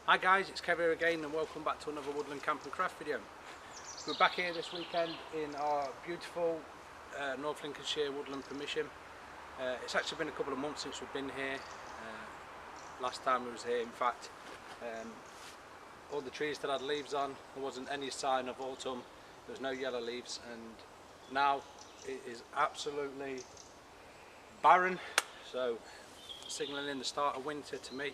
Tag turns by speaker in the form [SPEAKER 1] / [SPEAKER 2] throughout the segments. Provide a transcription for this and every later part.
[SPEAKER 1] Hi guys, it's Kev here again and welcome back to another Woodland Camp and Craft video. We're back here this weekend in our beautiful North Lincolnshire woodland permission. It's actually been a couple of months since we've been here. Last time we was here, in fact, all the trees still had leaves on. There wasn't any sign of autumn. There was no yellow leaves, and now it is absolutely barren, so signalling in the start of winter to me.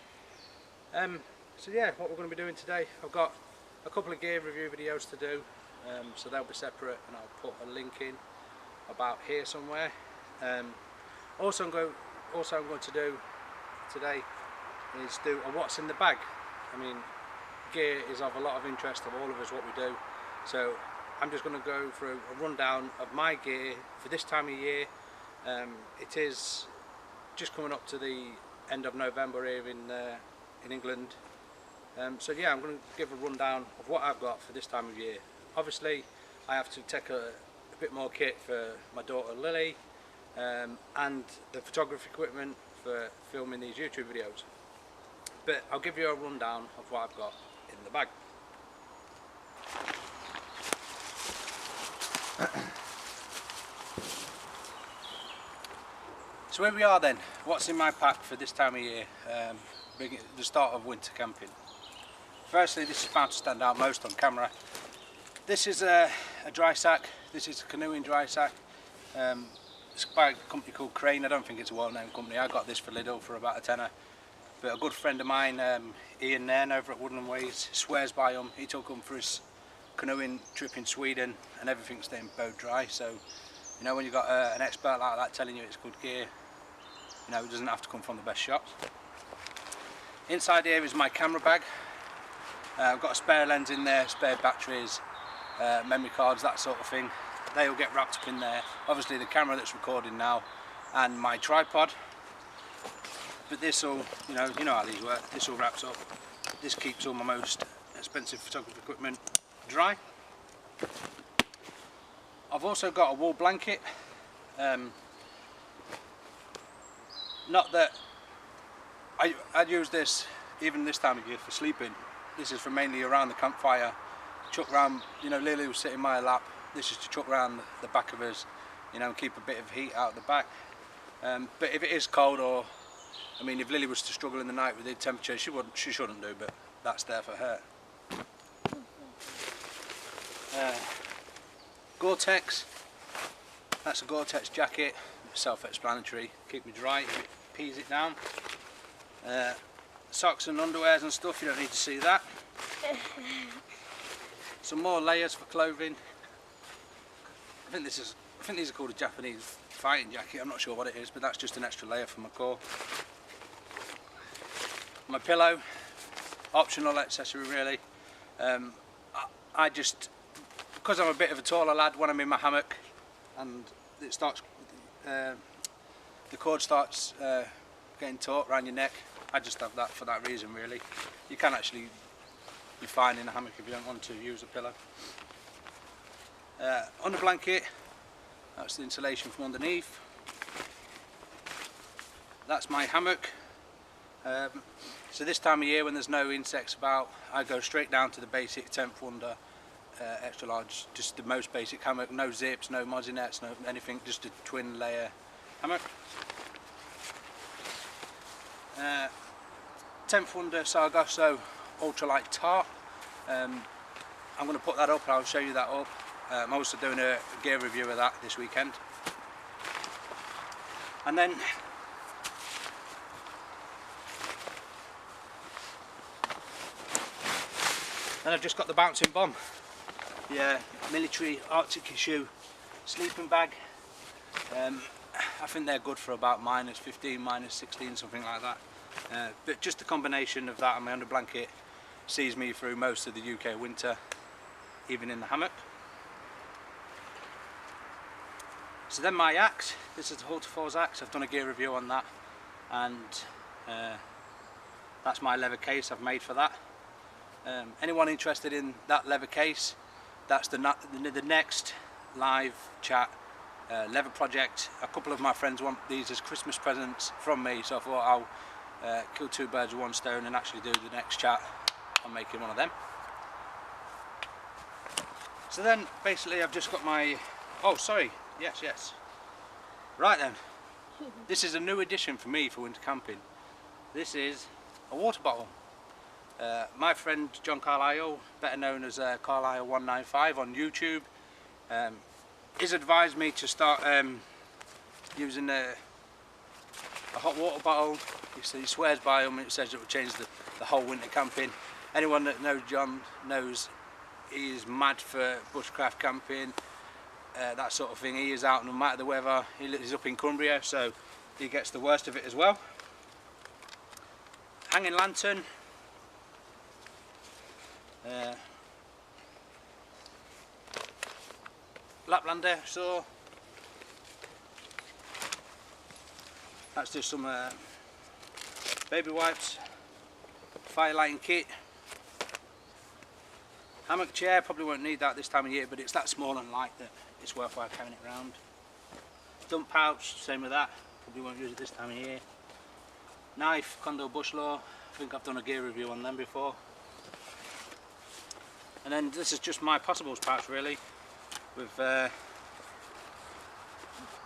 [SPEAKER 1] So yeah, what we're going to be doing today, I've got a couple of gear review videos to do, so they'll be separate, and I'll put a link in about here somewhere. Also I'm going to do today is do a what's in the bag. I mean, gear is of a lot of interest of all of us, what we do, so I'm just going to go through a rundown of my gear for this time of year. It is just coming up to the end of November here in England. So yeah, I'm going to give a rundown of what I've got for this time of year. Obviously I have to take a bit more kit for my daughter Lily, and the photography equipment for filming these YouTube videos, but I'll give you a rundown of what I've got in the bag. So here we are then, what's in my pack for this time of year, the start of winter camping. Firstly, this is bound to stand out most on camera. This is a dry sack. This is a canoeing dry sack. It's by a company called Crane. I don't think it's a well-known company. I got this for Lidl for about a tenner. But a good friend of mine, Ian Nairn over at Woodland Ways, swears by them. He took them for his canoeing trip in Sweden, and everything's staying bone dry. So, you know, when you've got an expert like that telling you it's good gear, you know, it doesn't have to come from the best shops. Inside here is my camera bag. I've got a spare lens in there, spare batteries, memory cards, that sort of thing. They all get wrapped up in there. Obviously the camera that's recording now, and my tripod. But this all, you know how these work. This all wraps up. This keeps all my most expensive photography equipment dry. I've also got a wool blanket. Not that I'd use this even this time of year for sleeping. This is for mainly around the campfire, chuck round, you know, Lily will sit in my lap. This is to chuck round the back of us, you know, and keep a bit of heat out the back. But if it is cold, or, I mean, if Lily was to struggle in the night with the temperature, she shouldn't do, but that's there for her. Gore-Tex, that's a Gore-Tex jacket, self-explanatory, keep me dry if it pees it down. Socks and underwears and stuff, you don't need to see that. Some more layers for clothing. I think these are called a Japanese fighting jacket. I'm not sure what it is, but that's just an extra layer for my core. My pillow, optional accessory really. I just, because I'm a bit of a taller lad, when I'm in my hammock and it starts, the cord starts getting taut around your neck, I just have that for that reason really. You can actually be fine in a hammock if you don't want to use a pillow. Under blanket, that's the insulation from underneath. That's my hammock. So this time of year when there's no insects about, I go straight down to the basic 10th Wonder extra large, just the most basic hammock, no zips, no mozzie nets, no anything, just a twin layer hammock. 10th Wonder Sargasso ultralight tarp. I'm going to put that up and I'll show you that up. I'm also doing a gear review of that this weekend. And then I've just got the bouncing bomb. Yeah, military Arctic issue sleeping bag. I think they're good for about -15, -16, something like that. But just the combination of that and my under blanket sees me through most of the UK winter, even in the hammock. So then my axe, this is the Hultafors axe. I've done a gear review on that, and that's my leather case I've made for that. Anyone interested in that leather case, that's the next live chat leather project. A couple of my friends want these as Christmas presents from me, so I thought I'll kill two birds with one stone and actually do the next chat on making one of them. So then basically I've just got my, oh sorry, yes. Right then, this is a new addition for me for winter camping. This is a water bottle. My friend John Carlisle, better known as Carlisle195 on YouTube, he's advised me to start using a hot water bottle. He swears by them. It says it will change the whole winter camping. Anyone that knows John knows he is mad for bushcraft camping, that sort of thing. He is out no matter the weather. He's up in Cumbria, so he gets the worst of it as well. Hanging lantern. Laplander saw. That's just some baby wipes, fire lighting kit, hammock chair. Probably won't need that this time of year, but it's that small and light that it's worthwhile carrying it around. Dump pouch, same with that. Probably won't use it this time of year. Knife, Condo Bush Law. I think I've done a gear review on them before. And then this is just my possibles pouch really, with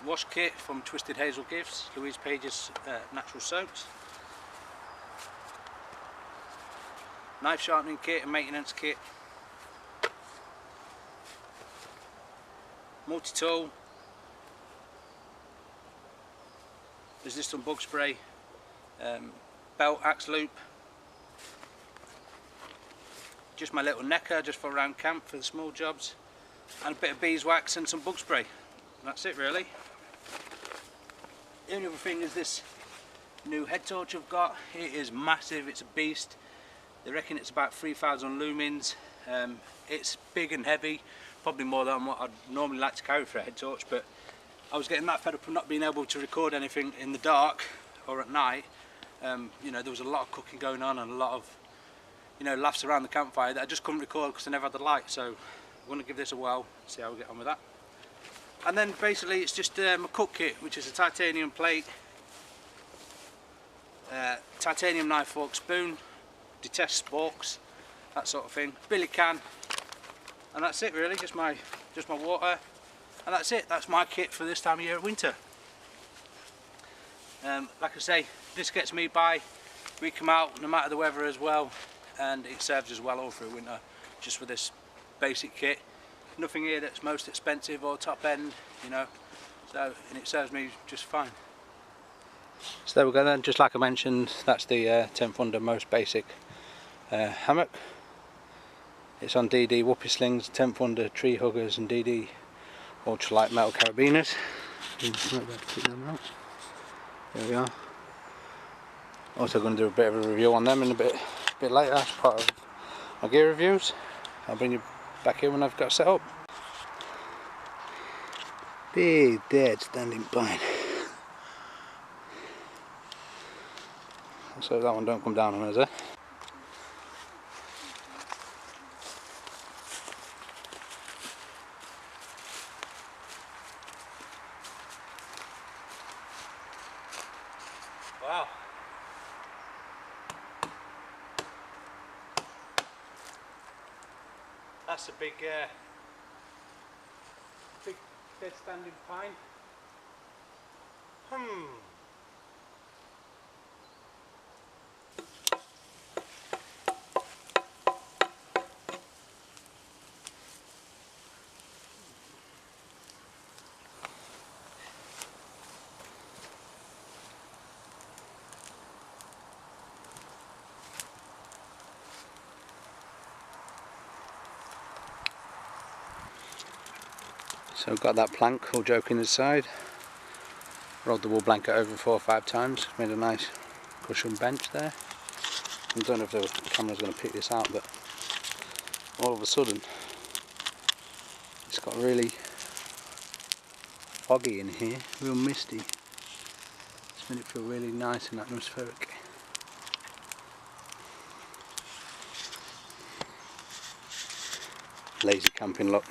[SPEAKER 1] wash kit from Twisted Hazel Gifts, Louise Page's natural soaps, knife sharpening kit and maintenance kit, multi-tool. There's this some bug spray, belt axe loop, just my little necker just for around camp for the small jobs, and a bit of beeswax and some bug spray. That's it really. The only other thing is this new head torch I've got. It is massive, it's a beast. They reckon it's about 3,000 lumens. It's big and heavy, probably more than what I'd normally like to carry for a head torch, but I was getting that fed up of not being able to record anything in the dark or at night. You know, there was a lot of cooking going on and a lot of, you know, laughs around the campfire that I just couldn't record because I never had the light. So I'm going to give this a whirl, see how we get on with that. And then basically it's just a cook kit, which is a titanium plate, titanium knife, fork, spoon, detest sporks, that sort of thing, billy can, and that's it really. Just my water, and that's it. That's my kit for this time of year of winter. Like I say, this gets me by. We come out no matter the weather as well, and it serves us well all through winter just with this basic kit. Nothing here that's most expensive or top end, you know, so, and it serves me just fine. So there we go then, just like I mentioned, that's the 10th Wonder most basic hammock. It's on DD Whoopie Slings, 10th Wonder Tree Huggers and DD Ultralight Metal Carabiners. There we are. Also going to do a bit of a review on them in a bit later as part of my gear reviews. I'll bring you back here when I've got set up. Big dead standing pine. So that one don't come down on us, eh? Wow. That's a big dead standing pine. So I've got that plank all joking aside, rolled the wool blanket over 4 or 5 times, made a nice cushion bench there. I don't know if the camera's going to pick this out, but all of a sudden it's got really foggy in here, real misty. It's made it feel really nice and atmospheric. Lazy camping look.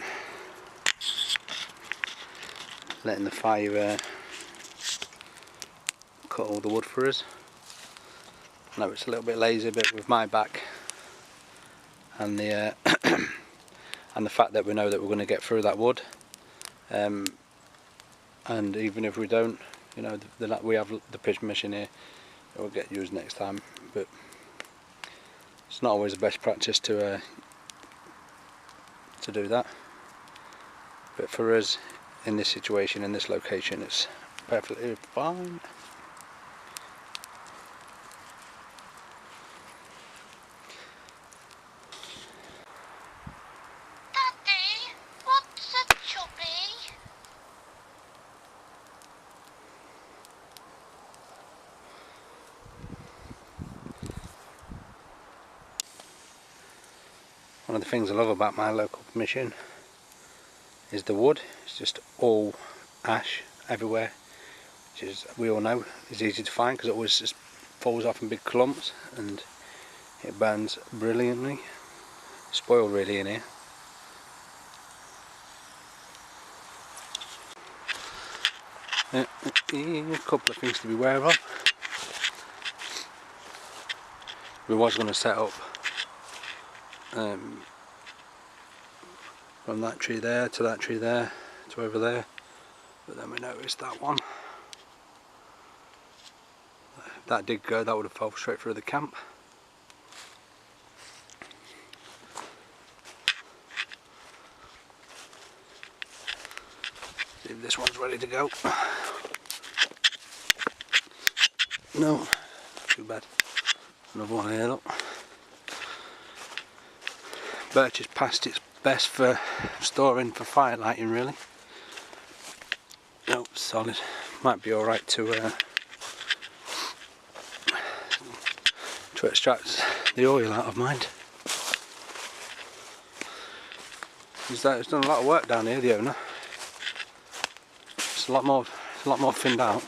[SPEAKER 1] Letting the fire cut all the wood for us. I know it's a little bit lazy, but with my back and the and the fact that we know that we're going to get through that wood, and even if we don't, you know, we have the permission here, it will get used next time. But it's not always the best practice to do that. But for us, in this situation, in this location, it's perfectly fine.
[SPEAKER 2] Daddy, what's a chubby?
[SPEAKER 1] One of the things I love about my local permission is the wood. It's just all ash everywhere, which is, we all know, is easy to find because it always just falls off in big clumps, and it burns brilliantly. Spoiled really in here. A couple of things to be aware of. We was going to set up from that tree there to that tree there to over there, but then we noticed that one. If that did go, that would have fell straight through the camp. See if this one's ready to go. No, not too bad. Another one here, look. Birch is past its best for storing for fire lighting, really. Nope, solid. Might be alright to extract the oil out of mine. It's done a lot of work down here, the owner. It's a lot more thinned out.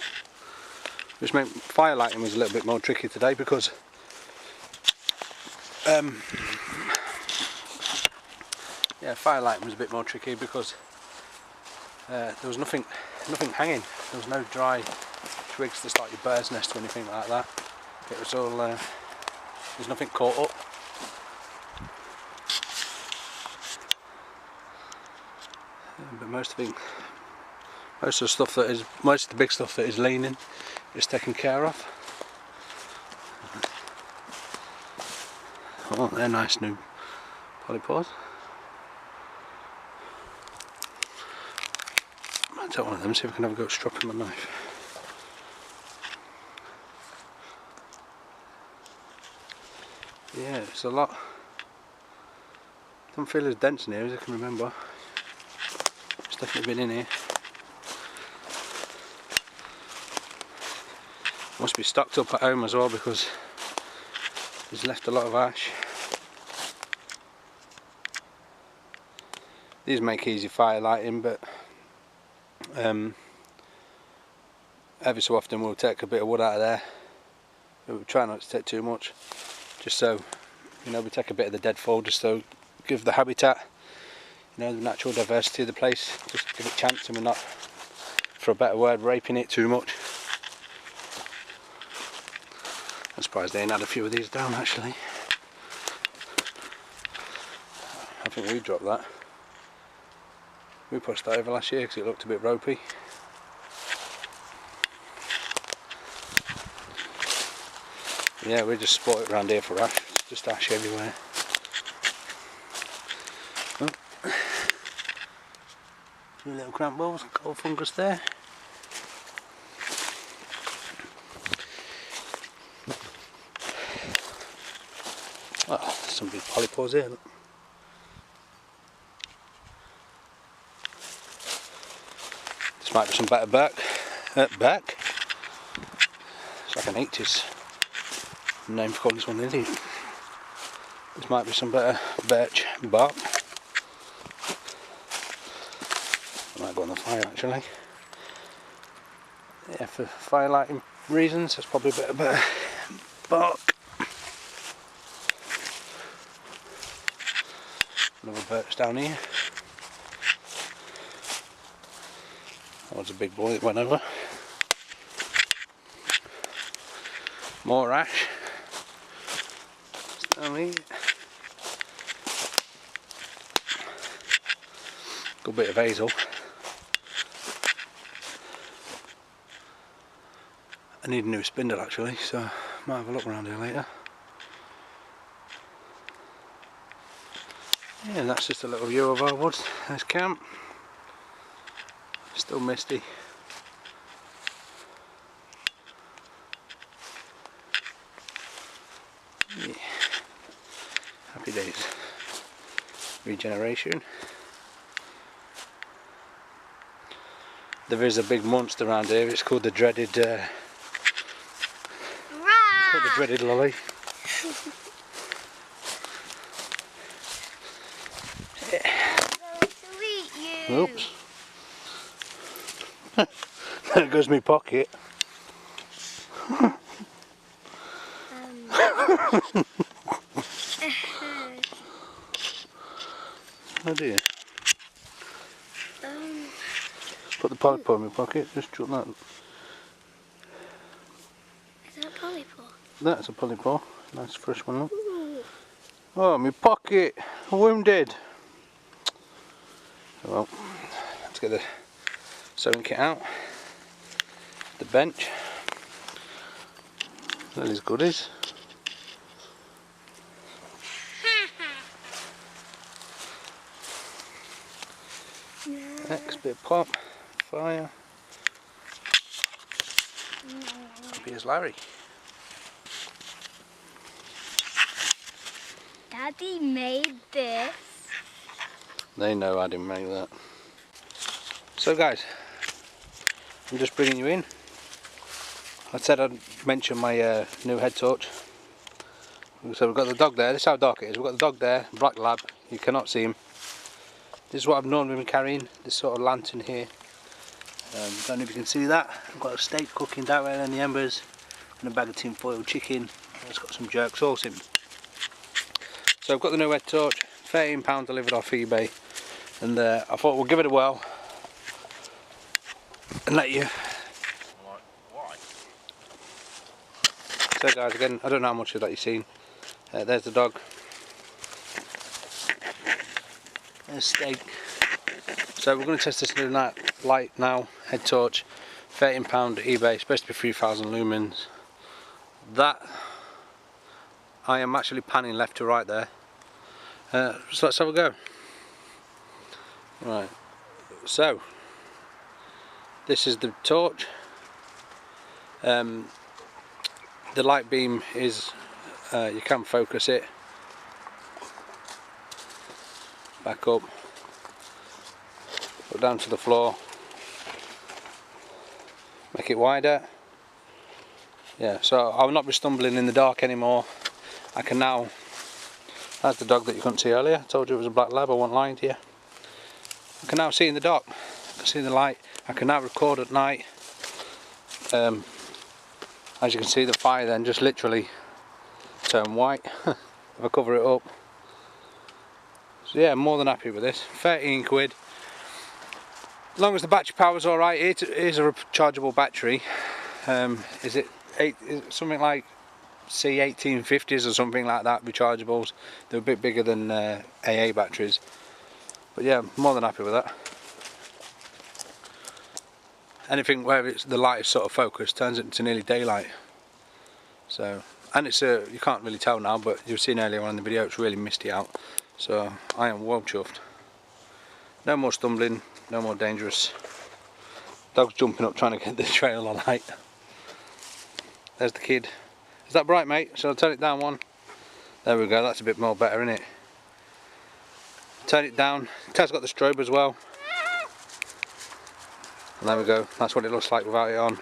[SPEAKER 1] Which meant fire lighting was a little bit more tricky today because yeah, fire lighting was a bit more tricky because there was nothing hanging. There was no dry twigs to start your bird's nest or anything like that. It was all there's nothing caught up. But most of the big stuff that is leaning is taken care of. Oh, they're nice new polypores. I'll take one of them, see if I can have a go at stropping my knife. Yeah, it's a lot. Don't feel as dense in here as I can remember. It's definitely been in here. Must be stocked up at home as well because he's left a lot of ash. These make easy fire lighting, but every so often we'll take a bit of wood out of there. We'll try not to take too much, just so, you know, we take a bit of the deadfall just so give the habitat, you know, the natural diversity of the place, just give it a chance, and we're not, for a better word, raping it too much. I'm surprised they ain't had a few of these down actually. I think we dropped that. We pushed that over last year because it looked a bit ropey. Yeah, we just spot it around here for ash. It's just ash everywhere. Oh. 2 little cramp balls, cold fungus there. Oh, there's some big polypores here, look. This might be some better bark. It's like an 80s name for calling this one, isn't it? This might be some better birch bark. I might go on the fire actually. Yeah, for fire lighting reasons, that's probably a bit of better bark. Another birch down here. That was a big boy that went over. More ash. Down here. Good bit of hazel. I need a new spindle actually, so might have a look around here later. Yeah, and that's just a little view of our woods. There's camp. Still misty. Yeah. Happy days. Regeneration. There is a big monster around here. It's called the dreaded. It's called the dreaded lily. Oops. There goes my pocket. Oh dear. Put the polypaw in my pocket, just chuck that.
[SPEAKER 2] Is that a polypaw?
[SPEAKER 1] That's a polypaw. Nice fresh one, look. Oh, my pocket! Wounded! Well, let's get the sewing kit out. The bench. Lillys goodies. Next bit of pop, fire. Here's Larry.
[SPEAKER 2] Daddy made this.
[SPEAKER 1] They know I didn't make that. So guys, I'm just bringing you in. I said I'd mention my new head torch. So we've got the dog there. This is how dark it is. We've got the dog there, black lab. You cannot see him. This is what I've normally been carrying, this sort of lantern here. Don't know if you can see that. I've got a steak cooking down there in the embers and a bag of tin foil chicken. It's got some jerk sauce in. So I've got the new head torch, £13 delivered off eBay, and I thought we'll give it a whirl and let you. So guys, again, I don't know how much of that you've seen. There's the dog. There's steak. So we're going to test this new light now, head torch, £13 eBay, supposed to be 3000 lumens. That I am actually panning left to right there. So let's have a go. Right. So this is the torch. The light beam is you can focus it. Back up, put down to the floor, make it wider. Yeah, so I will not be stumbling in the dark anymore. I can now, that's the dog that you couldn't see earlier. I told you it was a black lab, I wasn't lying to you. I can now see in the dark, I can see the light. I can now record at night. As you can see, the fire then just literally turned white. If I cover it up. So yeah, I'm more than happy with this. 13 quid. As long as the battery power's alright, it is a rechargeable battery. Is it something like C1850s or something like that, rechargeables? They're a bit bigger than AA batteries. But yeah, I'm more than happy with that. Anything where the light is sort of focused turns it into nearly daylight. So, and it's you can't really tell now, but you've seen earlier on in the video it's really misty out. So I am well chuffed. No more stumbling, no more dangerous. Dog's jumping up trying to get the trail on light. There's the kid. Is that bright, mate? Shall I turn it down one? There we go, that's a bit more better, isn't it? Turn it down. It has got the strobe as well. And there we go, that's what it looks like without it on.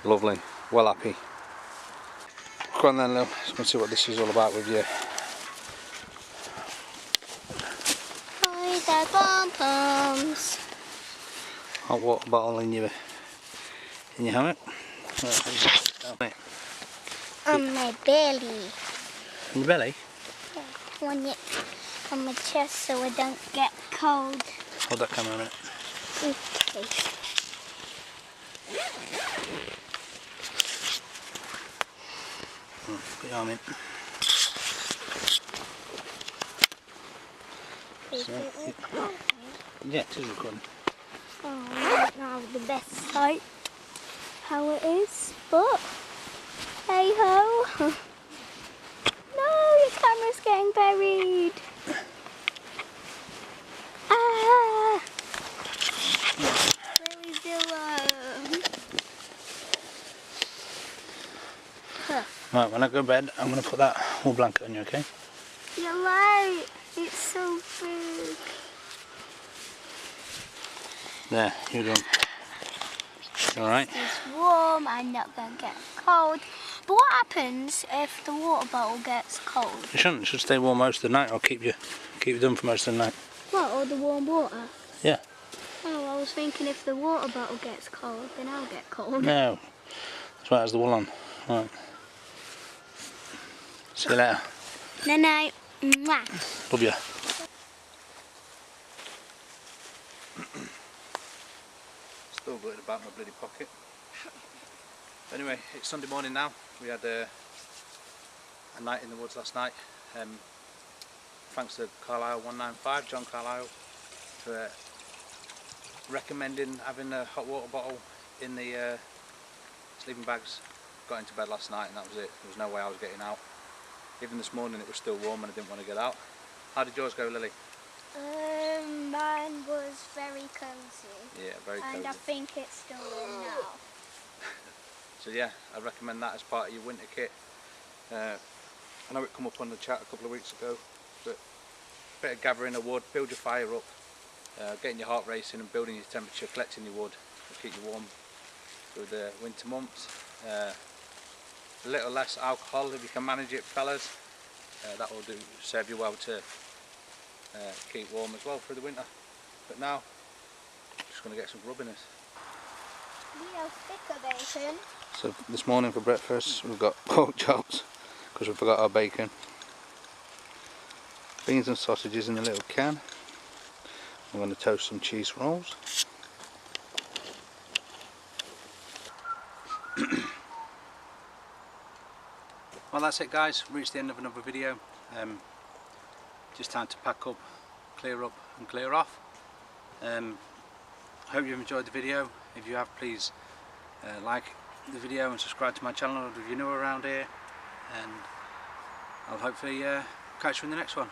[SPEAKER 1] Lovely, well happy. Go on then, Lil, let's go and see what this is all about with you.
[SPEAKER 2] Pom-poms.
[SPEAKER 1] Hot water bottle in your hammock.
[SPEAKER 2] On my belly.
[SPEAKER 1] In your belly?
[SPEAKER 2] Yeah, on it on my chest so I don't get cold.
[SPEAKER 1] Hold that camera a minute.
[SPEAKER 2] Okay.
[SPEAKER 1] Put your arm in.
[SPEAKER 2] Is it recording?
[SPEAKER 1] Yeah, it is recording.
[SPEAKER 2] Oh, I don't know the best sight how it is, but hey ho. No, your camera's getting buried. Ah! Where is Dylan? Huh.
[SPEAKER 1] Right, when I go to bed, I'm going to put that wool blanket on you, okay?
[SPEAKER 2] You're right. It's so big.
[SPEAKER 1] There, you're done. Alright?
[SPEAKER 2] It's warm. I'm not going to get cold. But what happens if the water bottle gets cold?
[SPEAKER 1] It shouldn't. It should stay warm most of the night. I'll keep you done for most of the night.
[SPEAKER 2] What, all the warm water?
[SPEAKER 1] Yeah.
[SPEAKER 2] Oh, I was thinking if the water bottle gets cold, then I'll get cold.
[SPEAKER 1] No. That's why it has the wool on. Right. See you later.
[SPEAKER 2] Night night. Mwah.
[SPEAKER 1] Love you. Still gutted about my bloody pocket. Anyway, it's Sunday morning now. We had a night in the woods last night. Thanks to Carlisle 195, John Carlisle, for recommending having a hot water bottle in the sleeping bags. Got into bed last night and that was it. There was no way I was getting out. Even this morning it was still warm and I didn't want to get out. How did yours go, Lily?
[SPEAKER 2] Mine was very cozy.
[SPEAKER 1] Yeah, very cozy.
[SPEAKER 2] And I think it's still in now.
[SPEAKER 1] So yeah, I recommend that as part of your winter kit. I know it come up on the chat a couple of weeks ago, but a bit of gathering of wood, build your fire up, getting your heart racing and building your temperature, collecting your wood to keep you warm through the winter months. A little less alcohol if you can manage it, fellas. That will serve you well to keep warm as well through the winter. But now, just going to get some grub in this.
[SPEAKER 2] We have thicker bacon.
[SPEAKER 1] So this morning for breakfast we've got pork chops because we forgot our bacon. Beans and sausages in a little can. I'm going to toast some cheese rolls. Well, that's it guys, reached the end of another video. Just time to pack up, clear up and clear off. I hope you've enjoyed the video. If you have, please like the video and subscribe to my channel if you're new around here, and I'll hopefully catch you in the next one.